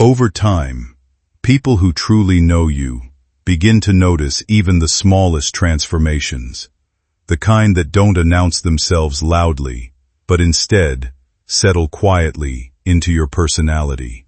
Over time, people who truly know you begin to notice even the smallest transformations, the kind that don't announce themselves loudly, but instead settle quietly into your personality.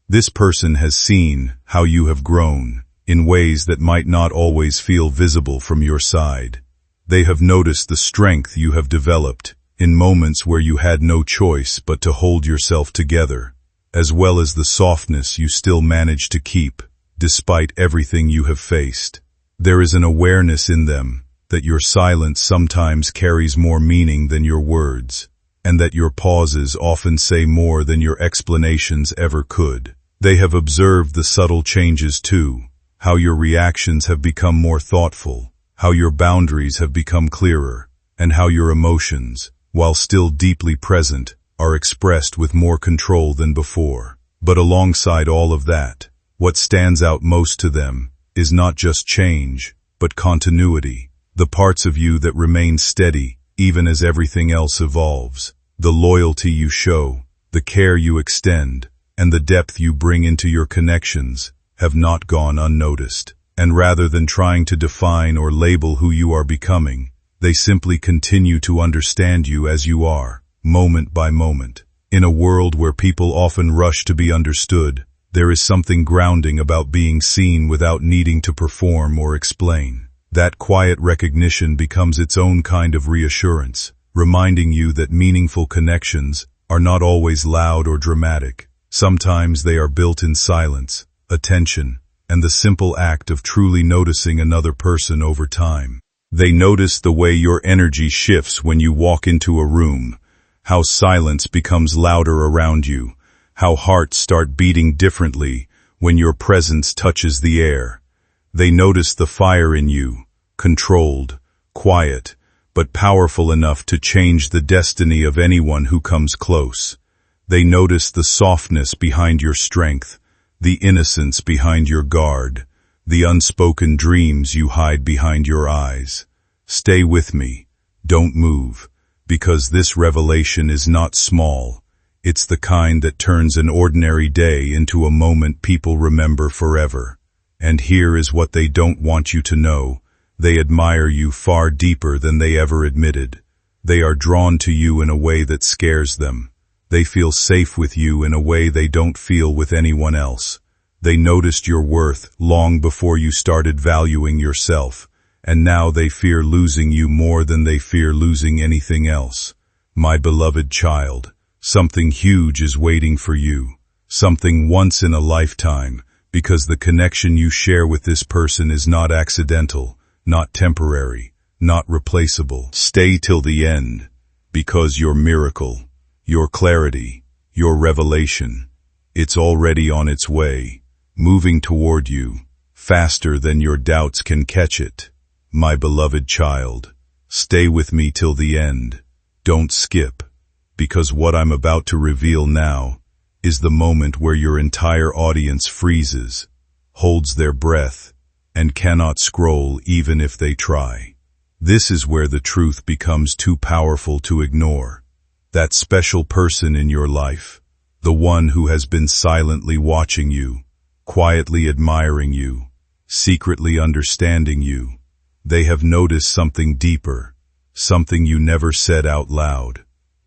This person has seen how you have grown in ways that might not always feel visible from your side. They have noticed the strength you have developed in moments where you had no choice but to hold yourself together, as well as the softness you still manage to keep despite everything you have faced. There is an awareness in them that your silence sometimes carries more meaning than your words, and that your pauses often say more than your explanations ever could. They have observed the subtle changes too, how your reactions have become more thoughtful, how your boundaries have become clearer, and how your emotions, while still deeply present, are expressed with more control than before. But alongside all of that, what stands out most to them is not just change, but continuity. The parts of you that remain steady even as everything else evolves. The loyalty you show, the care you extend, and the depth you bring into your connections have not gone unnoticed. And rather than trying to define or label who you are becoming, they simply continue to understand you as you are, moment by moment. In a world where people often rush to be understood, there is something grounding about being seen without needing to perform or explain. That quiet recognition becomes its own kind of reassurance, reminding you that meaningful connections are not always loud or dramatic. Sometimes they are built in silence, attention, and the simple act of truly noticing another person over time. They notice the way your energy shifts when you walk into a room, how silence becomes louder around you, how hearts start beating differently when your presence touches the air. They notice the fire in you, controlled, quiet, but powerful enough to change the destiny of anyone who comes close. They notice the softness behind your strength, the innocence behind your guard, the unspoken dreams you hide behind your eyes. Stay with me, don't move, because this revelation is not small. It's the kind that turns an ordinary day into a moment people remember forever. And here is what they don't want you to know. They admire you far deeper than they ever admitted. They are drawn to you in a way that scares them. They feel safe with you in a way they don't feel with anyone else. They noticed your worth long before you started valuing yourself, and now they fear losing you more than they fear losing anything else. My beloved child, something huge is waiting for you, something once in a lifetime, because the connection you share with this person is not accidental, not temporary, not replaceable. Stay till the end, because your miracle, your clarity, your revelation, it's already on its way, moving toward you, faster than your doubts can catch it. My beloved child, stay with me till the end. Don't skip, because what I'm about to reveal now is the moment where your entire audience freezes, holds their breath, and cannot scroll even if they try. This is where the truth becomes too powerful to ignore. That special person in your life, the one who has been silently watching you, quietly admiring you, secretly understanding you, they have noticed something deeper, something you never said out loud.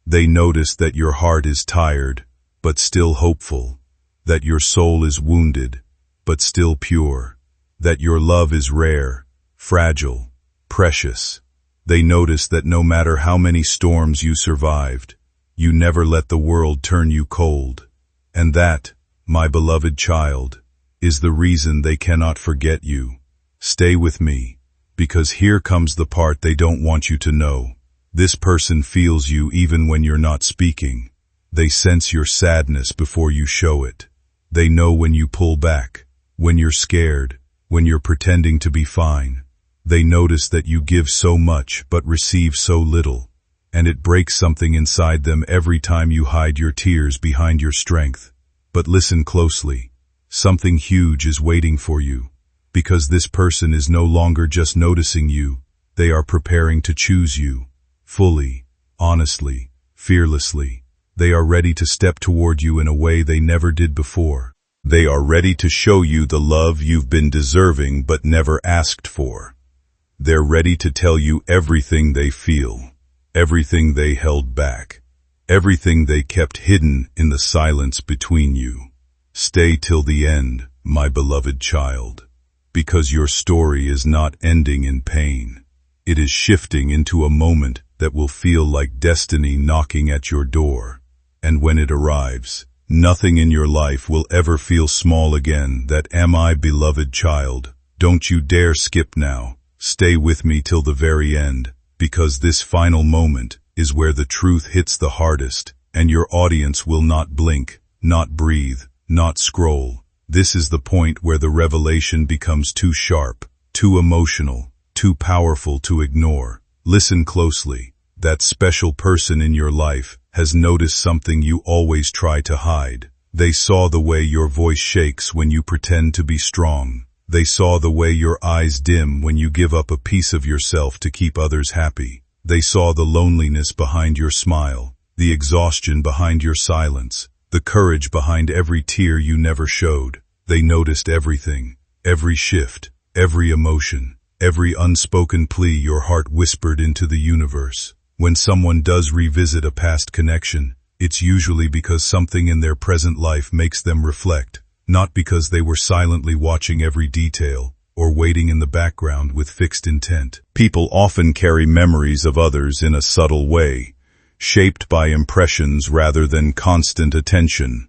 They notice that your heart is tired, but still hopeful, that your soul is wounded, but still pure, that your love is rare, fragile, precious. They notice that no matter how many storms you survived, you never let the world turn you cold. And that, my beloved child, is the reason they cannot forget you. Stay with me, because here comes the part they don't want you to know. This person feels you even when you're not speaking. They sense your sadness before you show it. They know when you pull back, when you're scared, when you're pretending to be fine. They notice that you give so much but receive so little, and it breaks something inside them every time you hide your tears behind your strength. But listen closely. Something huge is waiting for you, because this person is no longer just noticing you, they are preparing to choose you, fully, honestly, fearlessly. They are ready to step toward you in a way they never did before. They are ready to show you the love you've been deserving but never asked for. They're ready to tell you everything they feel, everything they held back, everything they kept hidden in the silence between you. Stay till the end, my beloved child, because your story is not ending in pain. It is shifting into a moment that will feel like destiny knocking at your door. And when it arrives, nothing in your life will ever feel small again. That am I, beloved child. Don't you dare skip now. Stay with me till the very end, because this final moment is where the truth hits the hardest, and your audience will not blink, not breathe, not scroll. This is the point where the revelation becomes too sharp, too emotional, too powerful to ignore. Listen closely. That special person in your life has noticed something you always try to hide. They saw the way your voice shakes when you pretend to be strong. They saw the way your eyes dim when you give up a piece of yourself to keep others happy. They saw the loneliness behind your smile, the exhaustion behind your silence, the courage behind every tear you never showed. They noticed everything, every shift, every emotion, every unspoken plea your heart whispered into the universe. When someone does revisit a past connection, it's usually because something in their present life makes them reflect, not because they were silently watching every detail or waiting in the background with fixed intent. People often carry memories of others in a subtle way, shaped by impressions rather than constant attention.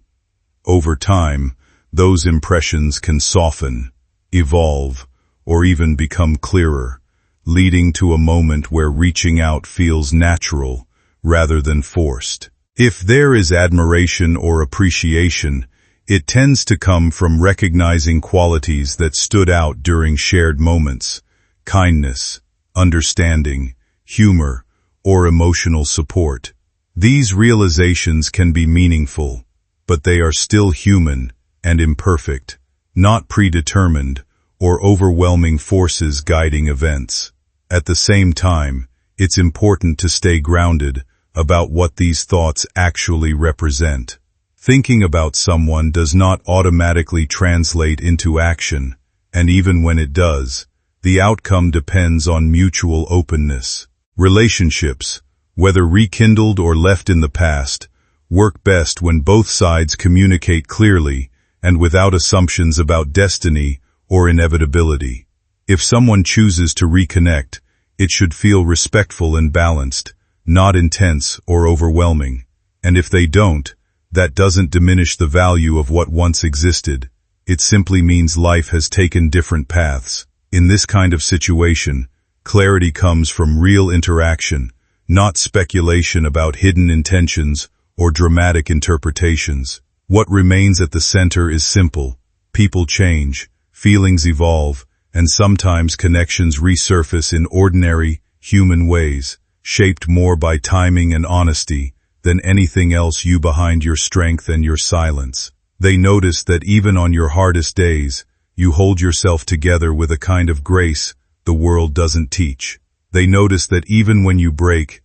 Over time, those impressions can soften, evolve, or even become clearer, leading to a moment where reaching out feels natural rather than forced. If there is admiration or appreciation, it tends to come from recognizing qualities that stood out during shared moments: kindness, understanding, humor, or emotional support. These realizations can be meaningful, but they are still human and imperfect, not predetermined or overwhelming forces guiding events. At the same time, it's important to stay grounded about what these thoughts actually represent. Thinking about someone does not automatically translate into action, and even when it does, the outcome depends on mutual openness. Relationships, whether rekindled or left in the past, work best when both sides communicate clearly and without assumptions about destiny or inevitability. If someone chooses to reconnect, it should feel respectful and balanced, not intense or overwhelming. And if they don't, that doesn't diminish the value of what once existed. It simply means life has taken different paths. In this kind of situation, clarity comes from real interaction, not speculation about hidden intentions or dramatic interpretations. What remains at the center is simple. People change, feelings evolve, and sometimes connections resurface in ordinary, human ways, shaped more by timing and honesty than anything else. You behind your strength and your silence. They notice that even on your hardest days, you hold yourself together with a kind of grace the world doesn't teach. They notice that even when you break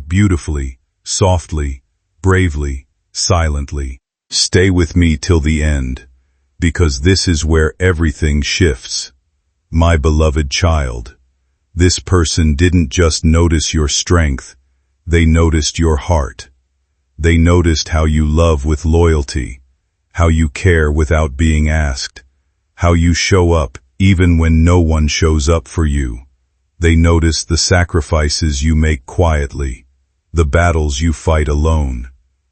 beautifully, softly, bravely, silently. Stay with me till the end, because this is where everything shifts. My beloved child, this person didn't just notice your strength, they noticed your heart. They noticed how you love with loyalty, how you care without being asked, how you show up even when no one shows up for you. They noticed the sacrifices you make quietly, the battles you fight alone,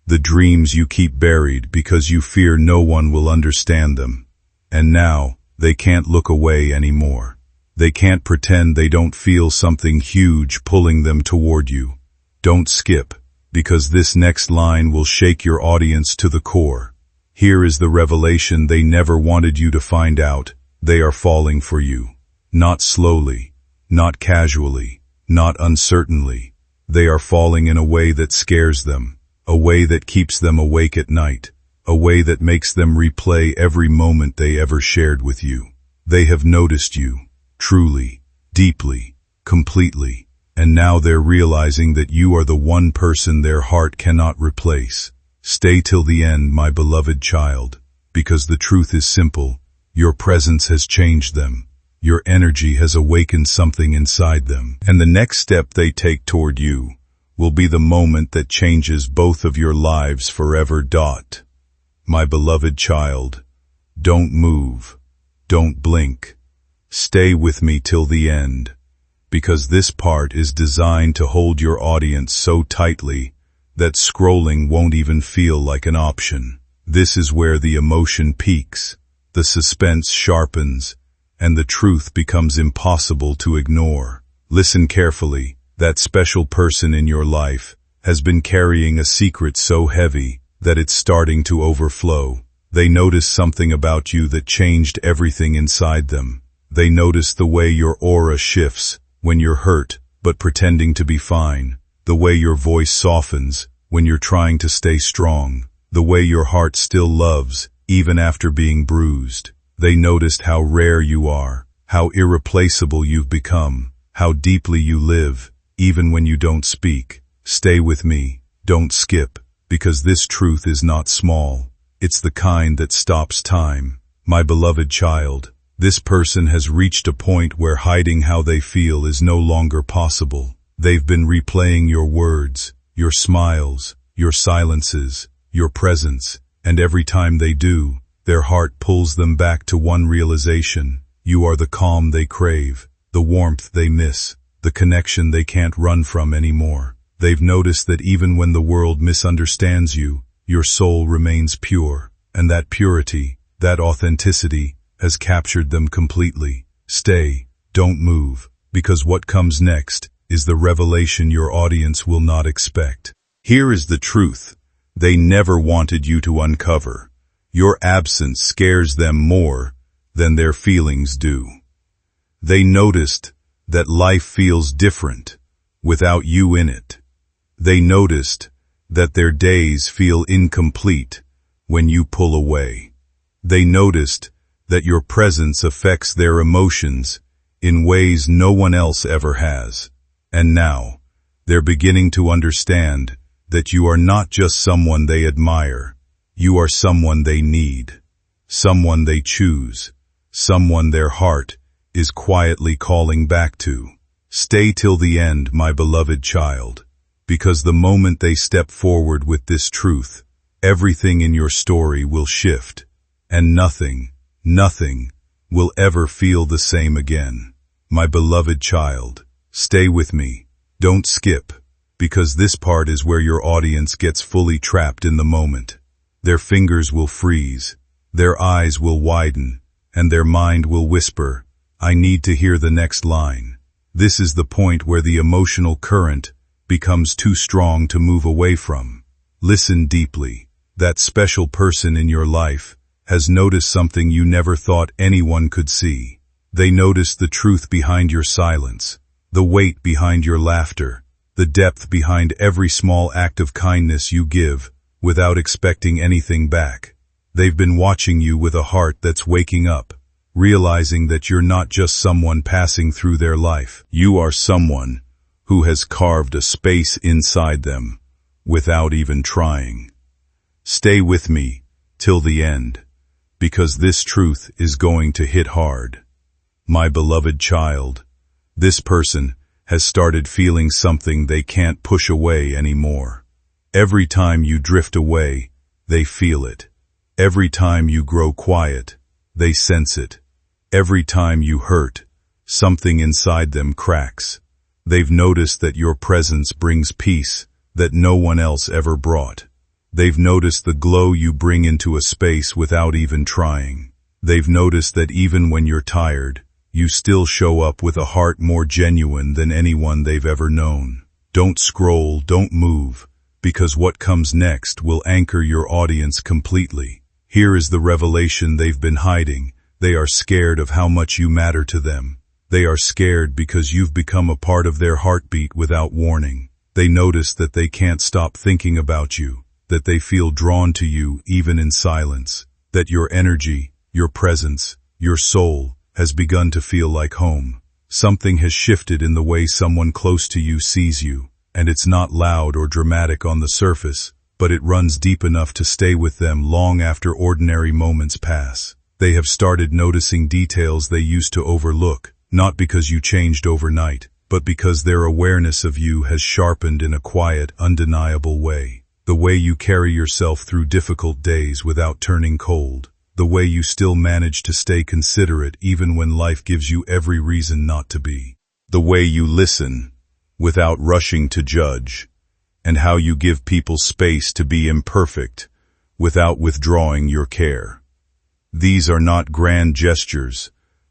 the dreams you keep buried because you fear no one will understand them. And now, they can't look away anymore. They can't pretend they don't feel something huge pulling them toward you. Don't skip, because this next line will shake your audience to the core. Here is the revelation they never wanted you to find out. They are falling for you. Not slowly, not casually, not uncertainly. They are falling in a way that scares them, a way that keeps them awake at night, a way that makes them replay every moment they ever shared with you. They have noticed you, truly, deeply, completely, and now they're realizing that you are the one person their heart cannot replace. Stay till the end, my beloved child, because the truth is simple. Your presence has changed them. Your energy has awakened something inside them. And the next step they take toward you will be the moment that changes both of your lives forever. My beloved child, don't move. Don't blink. Stay with me till the end, because this part is designed to hold your audience so tightly that scrolling won't even feel like an option. This is where the emotion peaks, the suspense sharpens, and the truth becomes impossible to ignore. Listen carefully. That special person in your life has been carrying a secret so heavy that it's starting to overflow. They notice something about you that changed everything inside them. They notice the way your aura shifts when you're hurt but pretending to be fine, the way your voice softens when you're trying to stay strong, the way your heart still loves even after being bruised. They noticed how rare you are, how irreplaceable you've become, how deeply you live, even when you don't speak. Stay with me, don't skip, because this truth is not small. It's the kind that stops time. My beloved child, this person has reached a point where hiding how they feel is no longer possible. They've been replaying your words, your smiles, your silences, your presence, and every time they do, their heart pulls them back to one realization. You are the calm they crave, the warmth they miss, the connection they can't run from anymore. They've noticed that even when the world misunderstands you, your soul remains pure, and that purity, that authenticity, has captured them completely. Stay, don't move, because what comes next is the revelation your audience will not expect. Here is the truth they never wanted you to uncover. Your absence scares them more than their feelings do. They noticed that life feels different without you in it. They noticed that their days feel incomplete when you pull away. They noticed that your presence affects their emotions in ways no one else ever has. And now, they're beginning to understand that you are not just someone they admire. You are someone they need, someone they choose, someone their heart is quietly calling back to. Stay till the end, my beloved child, because the moment they step forward with this truth, everything in your story will shift, and nothing will ever feel the same again. My beloved child, stay with me, don't skip, because this part is where your audience gets fully trapped in the moment. Their fingers will freeze, their eyes will widen, and their mind will whisper, I need to hear the next line. This is the point where the emotional current becomes too strong to move away from. Listen deeply. That special person in your life has noticed something you never thought anyone could see. They noticed the truth behind your silence, the weight behind your laughter, the depth behind every small act of kindness you give without expecting anything back. They've been watching you with a heart that's waking up, realizing that you're not just someone passing through their life. You are someone who has carved a space inside them without even trying. Stay with me till the end, because this truth is going to hit hard. My beloved child, this person has started feeling something they can't push away anymore. Every time you drift away, they feel it. Every time you grow quiet, they sense it. Every time you hurt, something inside them cracks. They've noticed that your presence brings peace that no one else ever brought. They've noticed the glow you bring into a space without even trying. They've noticed that even when you're tired, you still show up with a heart more genuine than anyone they've ever known. Don't scroll, don't move, because what comes next will anchor your audience completely. Here is the revelation they've been hiding. They are scared of how much you matter to them. They are scared because you've become a part of their heartbeat without warning. They notice that they can't stop thinking about you, that they feel drawn to you even in silence, that your energy, your presence, your soul has begun to feel like home. Something has shifted in the way someone close to you sees you, and it's not loud or dramatic on the surface, but it runs deep enough to stay with them long after ordinary moments pass. They have started noticing details they used to overlook, not because you changed overnight, but because their awareness of you has sharpened in a quiet, undeniable way. The way you carry yourself through difficult days without turning cold. The way you still manage to stay considerate even when life gives you every reason not to be. The way you listen without rushing to judge. And how you give people space to be imperfect without withdrawing your care. These are not grand gestures,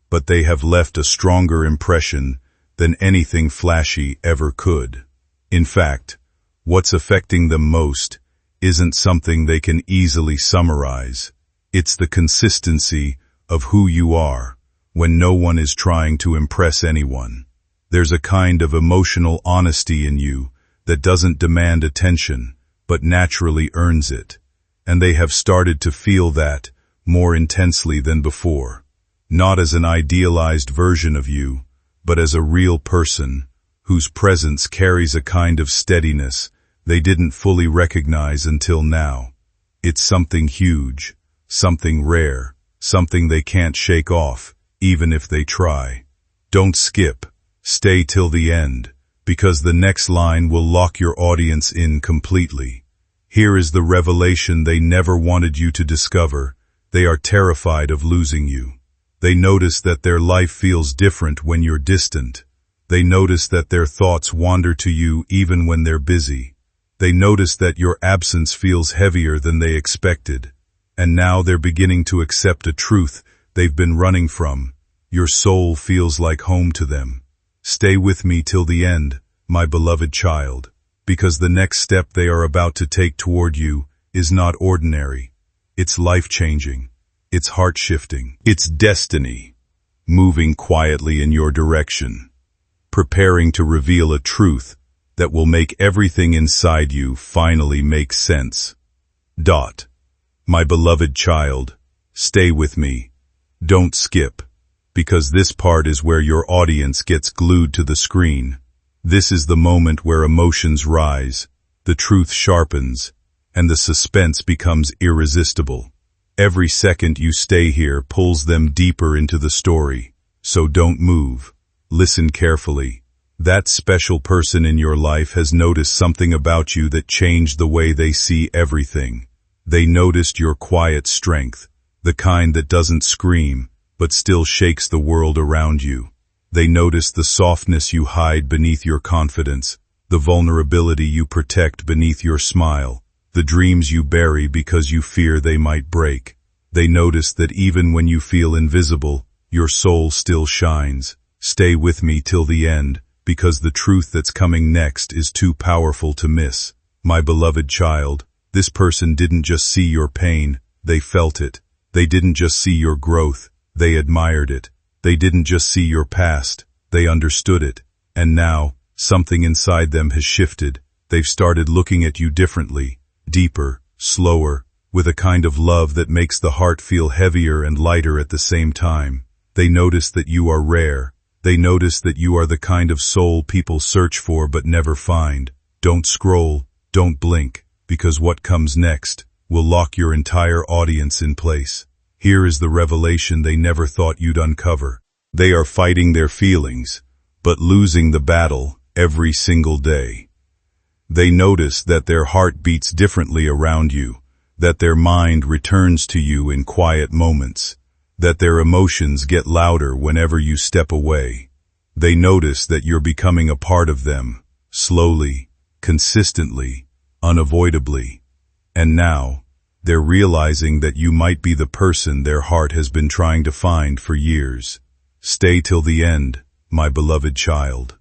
but they have left a stronger impression than anything flashy ever could. In fact, what's affecting them most isn't something they can easily summarize. It's the consistency of who you are when no one is trying to impress anyone. There's a kind of emotional honesty in you that doesn't demand attention, but naturally earns it. And they have started to feel that more intensely than before. Not as an idealized version of you, but as a real person whose presence carries a kind of steadiness they didn't fully recognize until now. It's something huge, something rare, something they can't shake off, even if they try. Don't skip. Stay till the end, because the next line will lock your audience in completely. Here is the revelation they never wanted you to discover. They are terrified of losing you. They notice that their life feels different when you're distant. They notice that their thoughts wander to you even when they're busy. They notice that your absence feels heavier than they expected. And now they're beginning to accept a truth they've been running from. Your soul feels like home to them. Stay with me till the end, my beloved child, because the next step they are about to take toward you is not ordinary. It's life-changing. It's heart-shifting. It's destiny, moving quietly in your direction, preparing to reveal a truth that will make everything inside you finally make sense. My beloved child, stay with me. Don't skip, because this part is where your audience gets glued to the screen. This is the moment where emotions rise, the truth sharpens, and the suspense becomes irresistible. Every second you stay here pulls them deeper into the story, so don't move. Listen carefully. That special person in your life has noticed something about you that changed the way they see everything. They noticed your quiet strength, the kind that doesn't scream, but still shakes the world around you. They noticed the softness you hide beneath your confidence, the vulnerability you protect beneath your smile, the dreams you bury because you fear they might break. They noticed that even when you feel invisible, your soul still shines. Stay with me till the end, because the truth that's coming next is too powerful to miss. My beloved child, this person didn't just see your pain, they felt it. They didn't just see your growth, they admired it. They didn't just see your past, they understood it. And now, something inside them has shifted. They've started looking at you differently, deeper, slower, with a kind of love that makes the heart feel heavier and lighter at the same time. They notice that you are rare. They notice that you are the kind of soul people search for but never find. Don't scroll, don't blink, because what comes next will lock your entire audience in place. Here is the revelation they never thought you'd uncover. They are fighting their feelings, but losing the battle every single day. They notice that their heart beats differently around you, that their mind returns to you in quiet moments, that their emotions get louder whenever you step away. They notice that you're becoming a part of them, slowly, consistently, unavoidably. And now, they're realizing that you might be the person their heart has been trying to find for years. Stay till the end, my beloved child,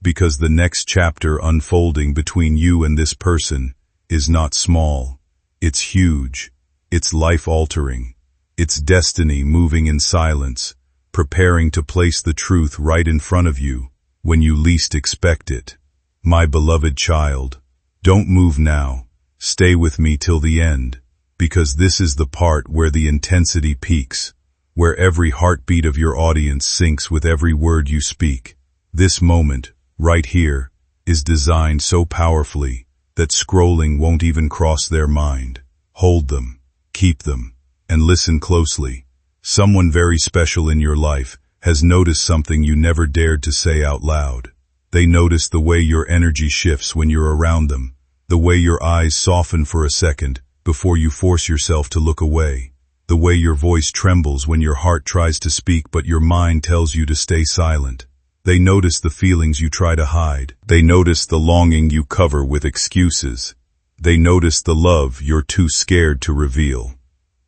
because the next chapter unfolding between you and this person is not small. It's huge. It's life-altering. It's destiny moving in silence, preparing to place the truth right in front of you when you least expect it. My beloved child, don't move now. Stay with me till the end, because this is the part where the intensity peaks, where every heartbeat of your audience syncs with every word you speak. This moment, right here, is designed so powerfully that scrolling won't even cross their mind. Hold them, keep them, and listen closely. Someone very special in your life has noticed something you never dared to say out loud. They notice the way your energy shifts when you're around them, the way your eyes soften for a second before you force yourself to look away, the way your voice trembles when your heart tries to speak but your mind tells you to stay silent. They notice the feelings you try to hide. They notice the longing you cover with excuses. They notice the love you're too scared to reveal.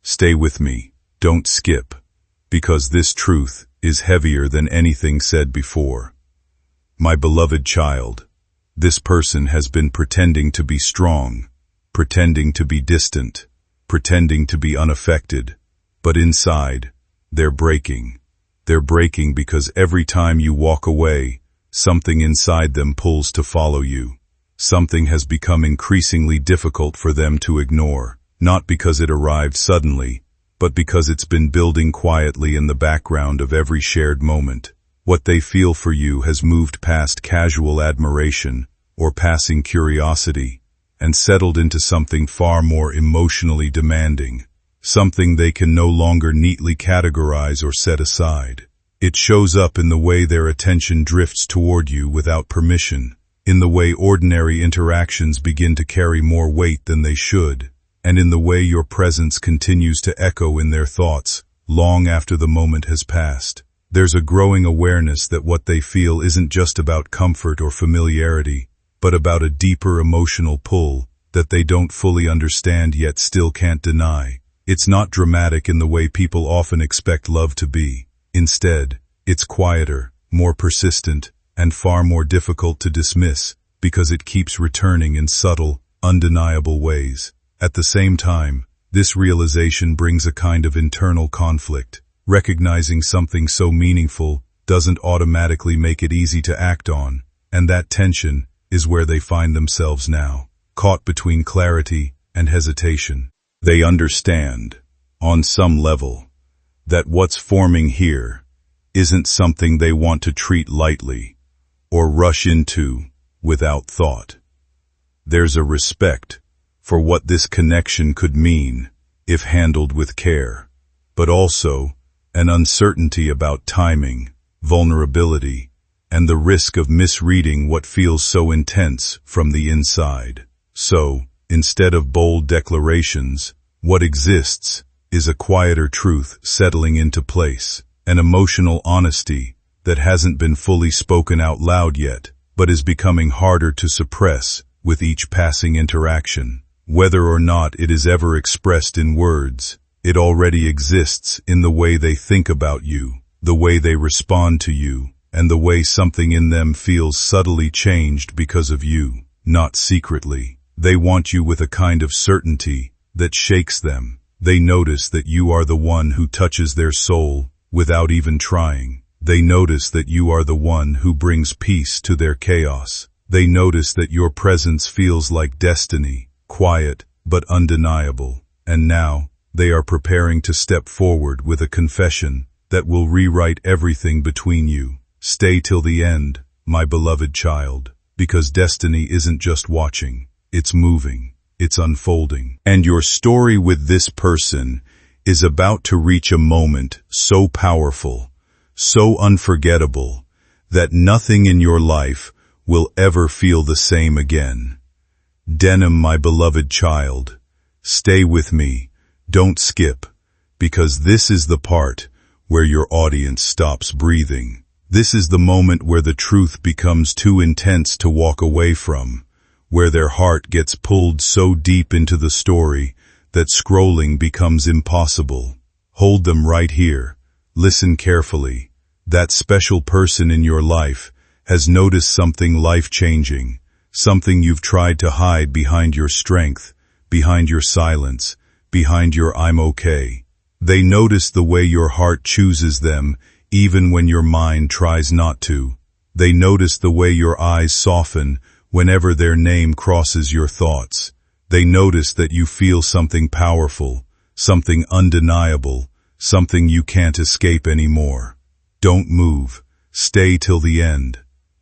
Stay with me. Don't skip. Because this truth is heavier than anything said before. My beloved child, this person has been pretending to be strong, pretending to be distant, pretending to be unaffected, but inside, they're breaking. They're breaking because every time you walk away, something inside them pulls to follow you. Something has become increasingly difficult for them to ignore, not because it arrived suddenly, but because it's been building quietly in the background of every shared moment. What they feel for you has moved past casual admiration or passing curiosity and settled into something far more emotionally demanding, something they can no longer neatly categorize or set aside. It shows up in the way their attention drifts toward you without permission, in the way ordinary interactions begin to carry more weight than they should, and in the way your presence continues to echo in their thoughts long after the moment has passed. There's a growing awareness that what they feel isn't just about comfort or familiarity, but about a deeper emotional pull that they don't fully understand yet still can't deny. It's not dramatic in the way people often expect love to be. Instead, it's quieter, more persistent, and far more difficult to dismiss because it keeps returning in subtle, undeniable ways. At the same time, this realization brings a kind of internal conflict. Recognizing something so meaningful doesn't automatically make it easy to act on, and that tension is where they find themselves now, caught between clarity and hesitation. They understand, on some level, that what's forming here isn't something they want to treat lightly or rush into without thought. There's a respect for what this connection could mean if handled with care, but also an uncertainty about timing, vulnerability, and the risk of misreading what feels so intense from the inside. So, instead of bold declarations, what exists is a quieter truth settling into place, an emotional honesty that hasn't been fully spoken out loud yet, but is becoming harder to suppress with each passing interaction. Whether or not it is ever expressed in words, it already exists in the way they think about you, the way they respond to you, and the way something in them feels subtly changed because of you, not secretly. They want you with a kind of certainty that shakes them. They notice that you are the one who touches their soul without even trying. They notice that you are the one who brings peace to their chaos. They notice that your presence feels like destiny, quiet but undeniable. And now, they are preparing to step forward with a confession that will rewrite everything between you. Stay till the end, my beloved child, because destiny isn't just watching, it's moving, it's unfolding. And your story with this person is about to reach a moment so powerful, so unforgettable, that nothing in your life will ever feel the same again. Denim, my beloved child, stay with me. Don't skip, because this is the part where your audience stops breathing. This is the moment where the truth becomes too intense to walk away from, where their heart gets pulled so deep into the story that scrolling becomes impossible. Hold them right here. Listen carefully. That special person in your life has noticed something life-changing, something you've tried to hide behind your strength, behind your silence, behind your "I'm okay." They notice the way your heart chooses them even when your mind tries not to. They notice the way your eyes soften whenever their name crosses your thoughts. They notice that you feel something powerful, something undeniable, something you can't escape anymore. Don't move. Stay till the end,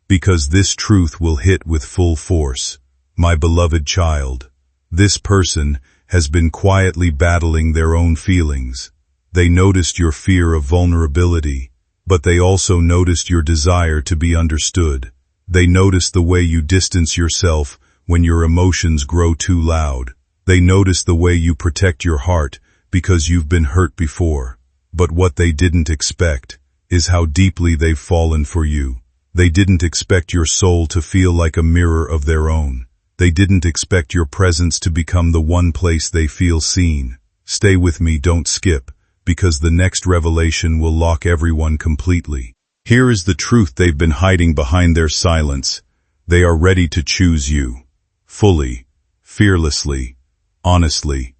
because this truth will hit with full force. My beloved child, this person has been quietly battling their own feelings. They noticed your fear of vulnerability, but they also noticed your desire to be understood. They noticed the way you distance yourself when your emotions grow too loud. They notice the way you protect your heart because you've been hurt before. But what they didn't expect is how deeply they've fallen for you. They didn't expect your soul to feel like a mirror of their own. They didn't expect your presence to become the one place they feel seen. Stay with me, don't skip, because the next revelation will lock everyone completely. Here is the truth they've been hiding behind their silence. They are ready to choose you. Fully, fearlessly, honestly.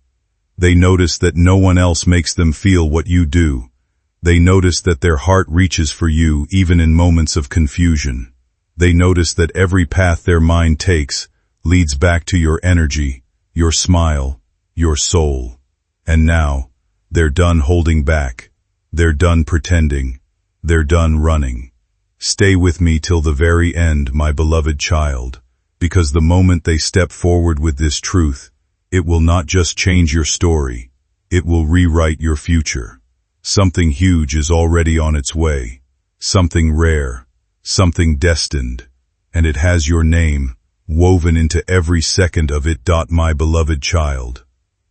They notice that no one else makes them feel what you do. They notice that their heart reaches for you even in moments of confusion. They notice that every path their mind takes leads back to your energy, your smile, your soul. And now, they're done holding back. They're done pretending. They're done running. Stay with me till the very end, my beloved child, because the moment they step forward with this truth, it will not just change your story, it will rewrite your future. Something huge is already on its way, something rare, something destined, and it has your name woven into every second of it. My beloved child,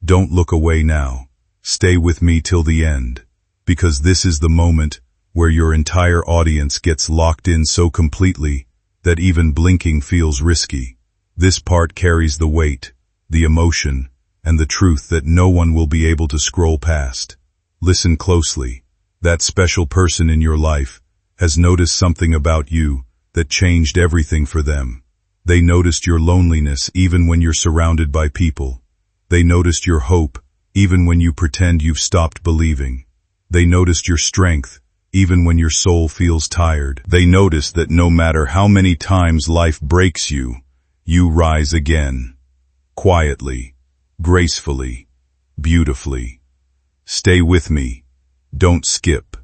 don't look away now. Stay with me till the end, because this is the moment where your entire audience gets locked in so completely that even blinking feels risky. This part carries the weight, the emotion, and the truth that no one will be able to scroll past. Listen closely. That special person in your life has noticed something about you that changed everything for them. They noticed your loneliness even when you're surrounded by people. They noticed your hope even when you pretend you've stopped believing. They noticed your strength even when your soul feels tired. They noticed that no matter how many times life breaks you, you rise again. Quietly, gracefully, beautifully. Stay with me. Don't skip,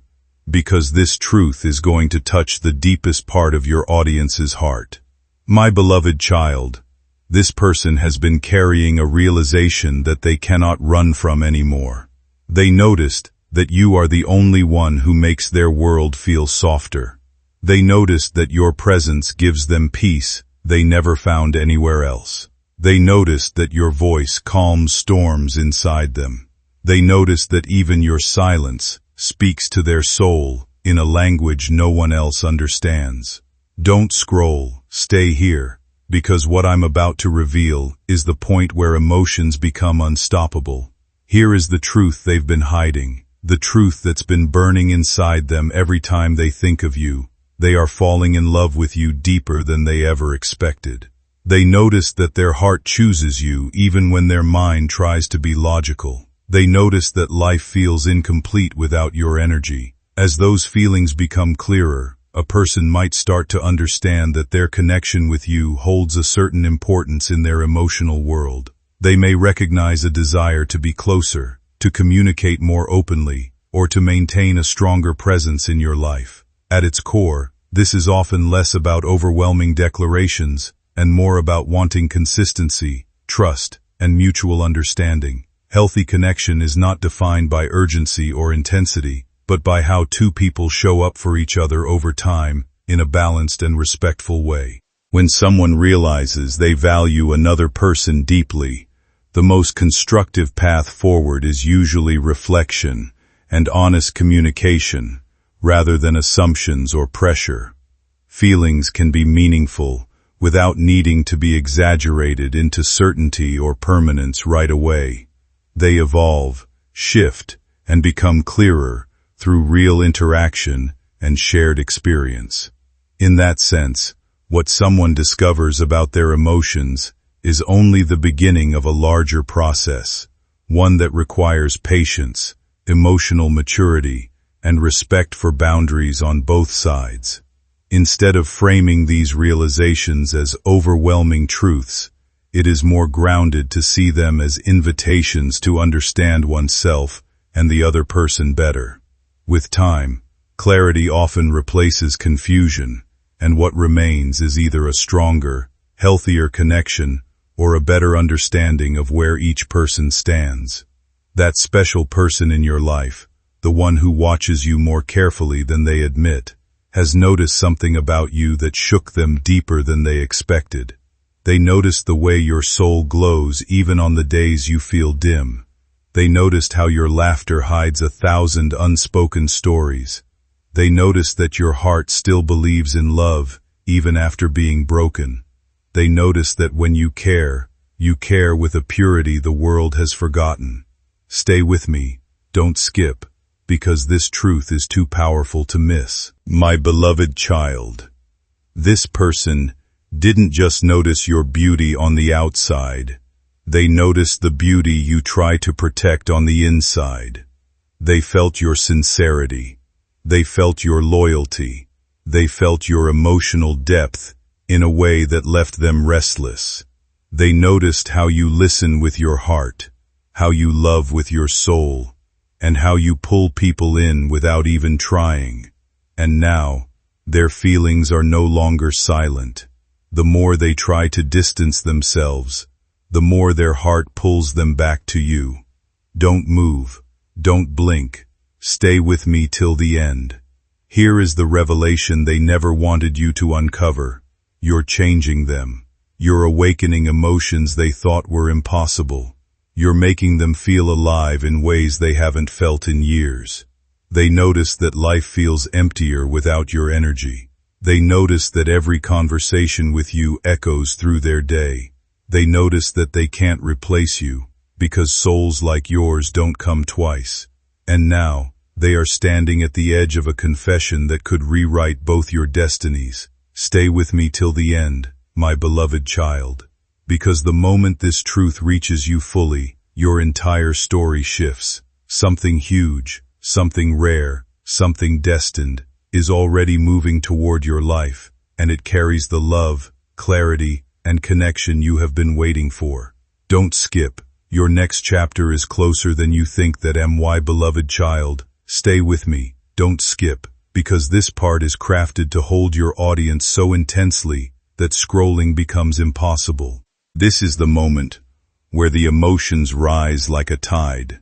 because this truth is going to touch the deepest part of your audience's heart. My beloved child, this person has been carrying a realization that they cannot run from anymore. They noticed that you are the only one who makes their world feel softer. They noticed that your presence gives them peace they never found anywhere else. They noticed that your voice calms storms inside them. They noticed that even your silence speaks to their soul in a language no one else understands. Don't scroll, stay here, because what I'm about to reveal is the point where emotions become unstoppable. Here is the truth they've been hiding, the truth that's been burning inside them every time they think of you. They are falling in love with you deeper than they ever expected. They notice that their heart chooses you even when their mind tries to be logical. They notice that life feels incomplete without your energy. As those feelings become clearer, a person might start to understand that their connection with you holds a certain importance in their emotional world. They may recognize a desire to be closer, to communicate more openly, or to maintain a stronger presence in your life. At its core, this is often less about overwhelming declarations and more about wanting consistency, trust, and mutual understanding. Healthy connection is not defined by urgency or intensity, but by how two people show up for each other over time in a balanced and respectful way. When someone realizes they value another person deeply, the most constructive path forward is usually reflection and honest communication, rather than assumptions or pressure. Feelings can be meaningful without needing to be exaggerated into certainty or permanence right away. They evolve, shift, and become clearer through real interaction and shared experience. In that sense, what someone discovers about their emotions is only the beginning of a larger process, one that requires patience, emotional maturity, and respect for boundaries on both sides. Instead of framing these realizations as overwhelming truths, it is more grounded to see them as invitations to understand oneself and the other person better. With time, clarity often replaces confusion, and what remains is either a stronger, healthier connection or a better understanding of where each person stands. That special person in your life, the one who watches you more carefully than they admit, has noticed something about you that shook them deeper than they expected. They noticed the way your soul glows even on the days you feel dim. They noticed how your laughter hides 1,000 unspoken stories. They noticed that your heart still believes in love, even after being broken. They noticed that when you care with a purity the world has forgotten. Stay with me, don't skip, because this truth is too powerful to miss. My beloved child, this person didn't just notice your beauty on the outside. They noticed the beauty you try to protect on the inside. They felt your sincerity. They felt your loyalty. They felt your emotional depth in a way that left them restless. They noticed how you listen with your heart, how you love with your soul, and how you pull people in without even trying. And now, their feelings are no longer silent. The more they try to distance themselves, the more their heart pulls them back to you. Don't move. Don't blink. Stay with me till the end. Here is the revelation they never wanted you to uncover. You're changing them. You're awakening emotions they thought were impossible. You're making them feel alive in ways they haven't felt in years. They notice that life feels emptier without your energy. They notice that every conversation with you echoes through their day. They notice that they can't replace you, because souls like yours don't come twice. And now, they are standing at the edge of a confession that could rewrite both your destinies. Stay with me till the end, my beloved child. Because the moment this truth reaches you fully, your entire story shifts. Something huge, something rare, something destined, is already moving toward your life, and it carries the love, clarity, and connection you have been waiting for. Don't skip. Your next chapter is closer than you think. That my beloved child. Stay with me. Don't skip, because this part is crafted to hold your audience so intensely that scrolling becomes impossible. This is the moment where the emotions rise like a tide,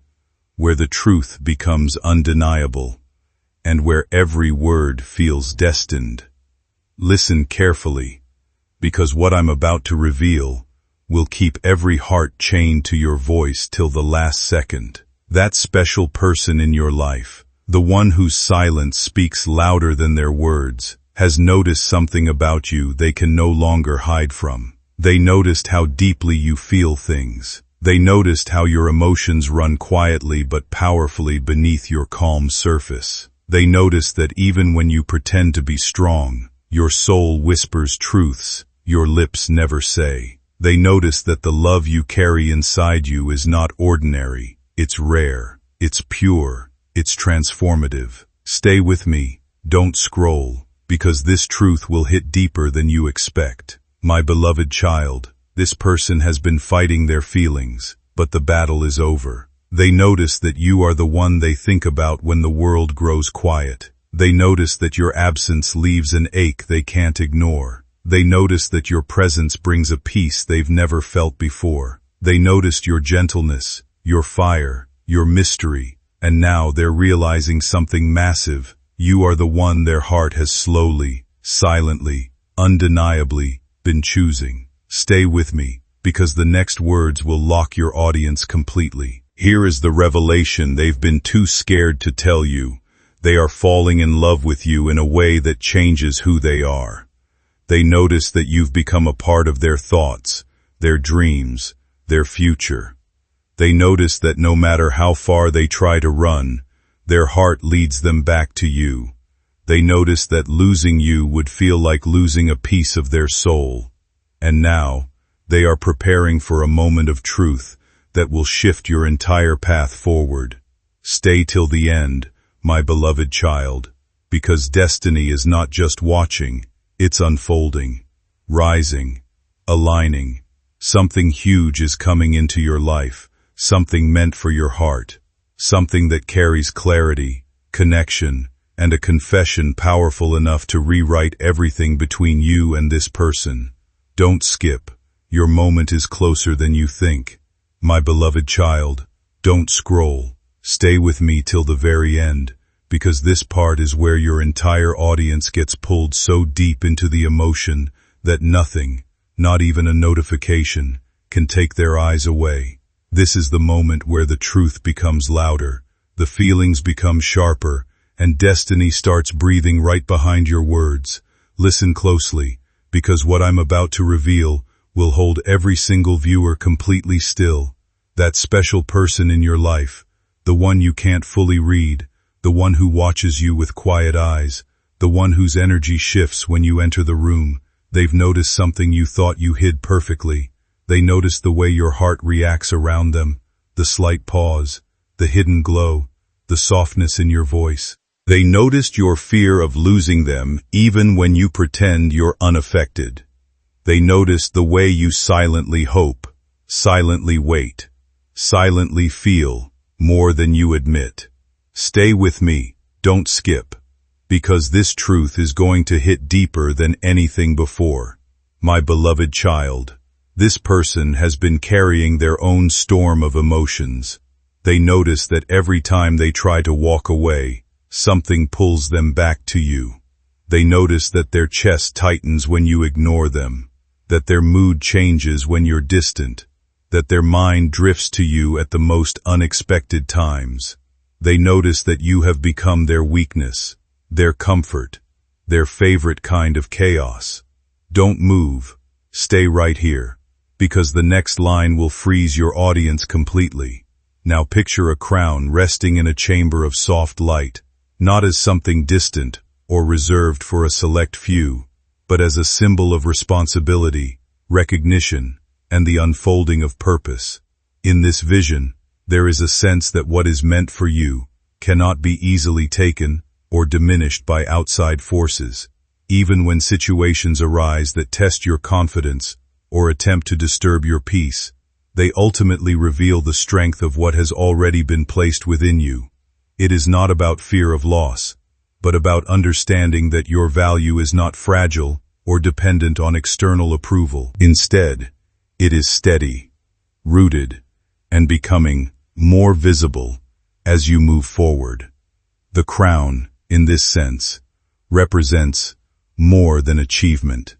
where the truth becomes undeniable, and where every word feels destined. Listen carefully, because what I'm about to reveal will keep every heart chained to your voice till the last second. That special person in your life, the one whose silence speaks louder than their words, has noticed something about you they can no longer hide from. They noticed how deeply you feel things. They noticed how your emotions run quietly but powerfully beneath your calm surface. They noticed that even when you pretend to be strong, your soul whispers truths your lips never say. They notice that the love you carry inside you is not ordinary. It's rare. It's pure. It's transformative. Stay with me. Don't scroll, because this truth will hit deeper than you expect. My beloved child, this person has been fighting their feelings, but the battle is over. They notice that you are the one they think about when the world grows quiet. They notice that your absence leaves an ache they can't ignore. They notice that your presence brings a peace they've never felt before. They noticed your gentleness, your fire, your mystery, and now they're realizing something massive. You are the one their heart has slowly, silently, undeniably been choosing. Stay with me, because the next words will lock your audience completely. Here is the revelation they've been too scared to tell you. They are falling in love with you in a way that changes who they are. They notice that you've become a part of their thoughts, their dreams, their future. They notice that no matter how far they try to run, their heart leads them back to you. They notice that losing you would feel like losing a piece of their soul. And now, they are preparing for a moment of truth that will shift your entire path forward. Stay till the end, my beloved child, because destiny is not just watching, it's unfolding, rising, aligning. Something huge is coming into your life, something meant for your heart, something that carries clarity, connection, and a confession powerful enough to rewrite everything between you and this person. Don't skip, Your moment is closer than you think. My beloved child, don't scroll. Stay with me till the very end, because this part is where your entire audience gets pulled so deep into the emotion that nothing, not even a notification, can take their eyes away. This is the moment where the truth becomes louder, the feelings become sharper, and destiny starts breathing right behind your words. Listen closely, because what I'm about to reveal will hold every single viewer completely still. That special person in your life, the one you can't fully read, the one who watches you with quiet eyes, the one whose energy shifts when you enter the room. They've noticed something you thought you hid perfectly. They notice the way your heart reacts around them, the slight pause, the hidden glow, the softness in your voice. They noticed your fear of losing them even when you pretend you're unaffected. They noticed the way you silently hope, silently wait, silently feel more than you admit. Stay with me, don't skip, because this truth is going to hit deeper than anything before. My beloved child, this person has been carrying their own storm of emotions. They notice that every time they try to walk away, something pulls them back to you. They notice that their chest tightens when you ignore them, that their mood changes when you're distant, that their mind drifts to you at the most unexpected times. They notice that you have become their weakness, their comfort, their favorite kind of chaos. Don't move. Stay right here, because the next line will freeze your audience completely. Now picture a crown resting in a chamber of soft light, not as something distant or reserved for a select few, but as a symbol of responsibility, recognition, and the unfolding of purpose. In this vision, there is a sense that what is meant for you cannot be easily taken or diminished by outside forces. Even when situations arise that test your confidence or attempt to disturb your peace, they ultimately reveal the strength of what has already been placed within you. It is not about fear of loss, but about understanding that your value is not fragile or dependent on external approval. Instead, it is steady, rooted, and becoming more visible as you move forward. The crown, in this sense, represents more than achievement.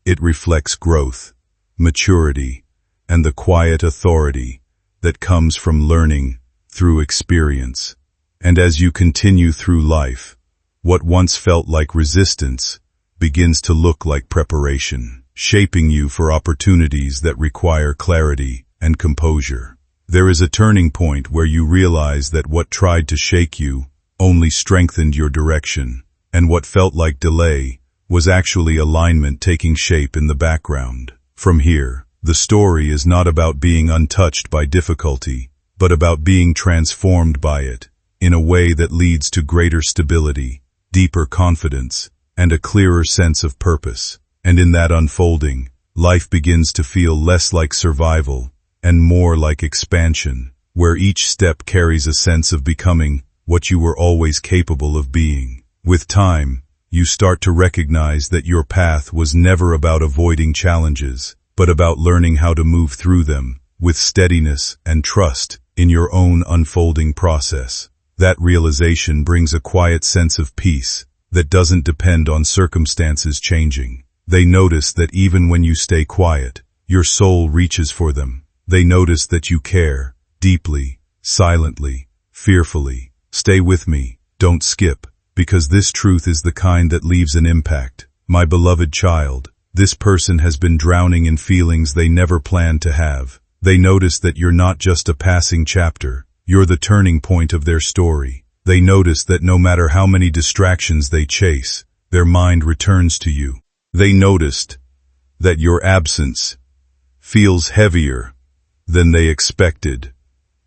It reflects growth, maturity, and the quiet authority that comes from learning through experience. And as you continue through life, what once felt like resistance begins to look like preparation, shaping you for opportunities that require clarity and composure. There is a turning point where you realize that what tried to shake you only strengthened your direction, and what felt like delay was actually alignment taking shape in the background. From here, the story is not about being untouched by difficulty, but about being transformed by it in a way that leads to greater stability, deeper confidence, and a clearer sense of purpose. And in that unfolding, life begins to feel less like survival and more like expansion, where each step carries a sense of becoming what you were always capable of being. With time, you start to recognize that your path was never about avoiding challenges, but about learning how to move through them with steadiness and trust in your own unfolding process. That realization brings a quiet sense of peace that doesn't depend on circumstances changing. They notice that even when you stay quiet, your soul reaches for them. They notice that you care, deeply, silently, fearfully. Stay with me, don't skip, because this truth is the kind that leaves an impact. My beloved child, this person has been drowning in feelings they never planned to have. They notice that you're not just a passing chapter, you're the turning point of their story. They notice that no matter how many distractions they chase, their mind returns to you. They noticed that your absence feels heavier than they expected,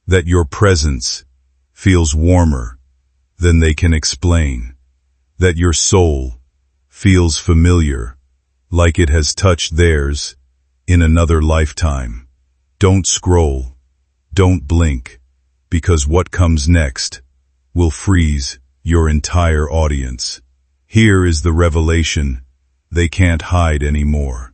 that your presence feels warmer than they can explain, that your soul feels familiar, like it has touched theirs in another lifetime. Don't scroll, don't blink, because what comes next will freeze your entire audience. Here is the revelation they can't hide anymore.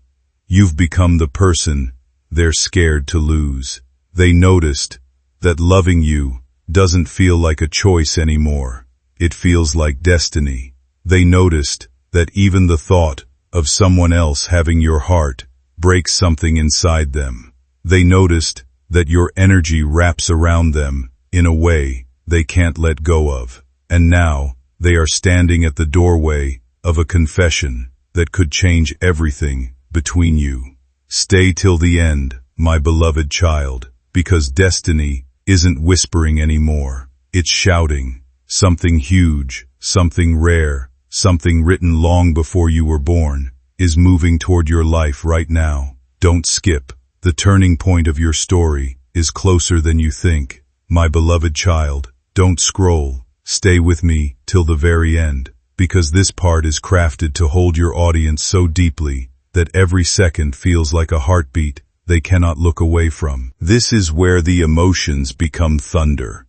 You've become the person they're scared to lose. They noticed that loving you doesn't feel like a choice anymore. It feels like destiny. They noticed that even the thought of someone else having your heart breaks something inside them. They noticed that your energy wraps around them in a way they can't let go of. And now they are standing at the doorway of a confession that could change everything between you. Stay till the end, my beloved child, because destiny isn't whispering anymore. It's shouting. Something huge, something rare, something written long before you were born, is moving toward your life right now. Don't skip. The turning point of your story is closer than you think. My beloved child, don't scroll. Stay with me till the very end, because this part is crafted to hold your audience so deeply that every second feels like a heartbeat they cannot look away from. This is where the emotions become thunder,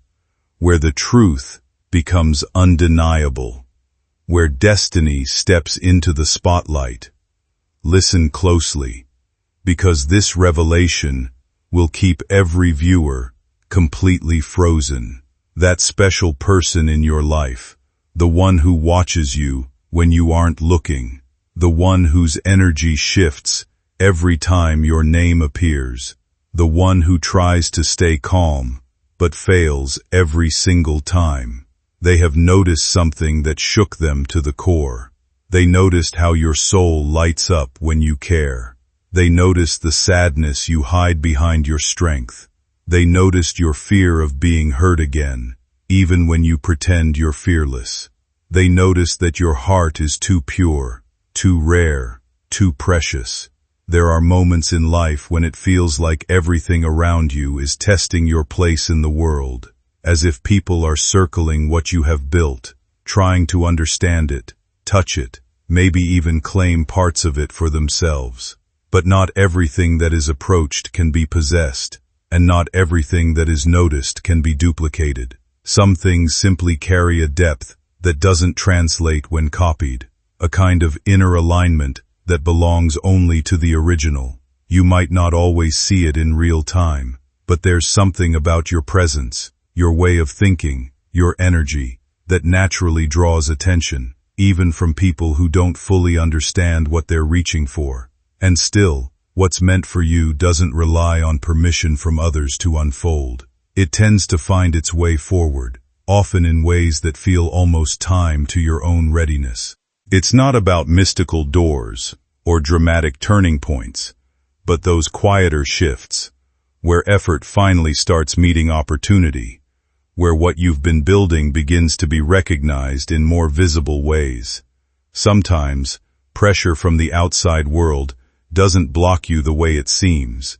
where the truth becomes undeniable, where destiny steps into the spotlight. Listen closely, because this revelation will keep every viewer completely frozen. That special person in your life, the one who watches you when you aren't looking, the one whose energy shifts every time your name appears, the one who tries to stay calm but fails every single time. They have noticed something that shook them to the core. They noticed how your soul lights up when you care. They noticed the sadness you hide behind your strength. They noticed your fear of being hurt again, even when you pretend you're fearless. They noticed that your heart is too pure, too rare, too precious. There are moments in life when it feels like everything around you is testing your place in the world, as if people are circling what you have built, trying to understand it, touch it, maybe even claim parts of it for themselves. But not everything that is approached can be possessed, and not everything that is noticed can be duplicated. Some things simply carry a depth that doesn't translate when copied, a kind of inner alignment that belongs only to the original. You might not always see it in real time, but there's something about your presence, your way of thinking, your energy, that naturally draws attention, even from people who don't fully understand what they're reaching for. And still, what's meant for you doesn't rely on permission from others to unfold. It tends to find its way forward, often in ways that feel almost timed to your own readiness. It's not about mystical doors or dramatic turning points, but those quieter shifts, where effort finally starts meeting opportunity, where what you've been building begins to be recognized in more visible ways. Sometimes, pressure from the outside world doesn't block you the way it seems.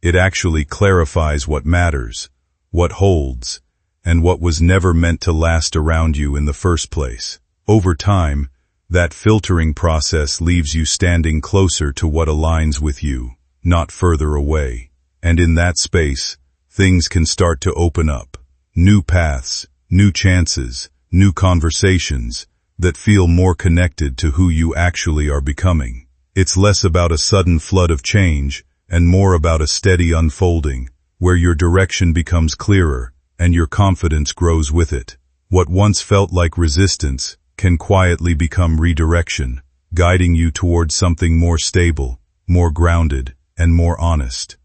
It actually clarifies what matters, what holds, and what was never meant to last around you in the first place. Over time, that filtering process leaves you standing closer to what aligns with you, not further away. And in that space, things can start to open up. New paths, new chances, new conversations that feel more connected to who you actually are becoming. It's less about a sudden flood of change and more about a steady unfolding, where your direction becomes clearer and your confidence grows with it. What once felt like resistance can quietly become redirection, guiding you towards something more stable, more grounded, and more honest.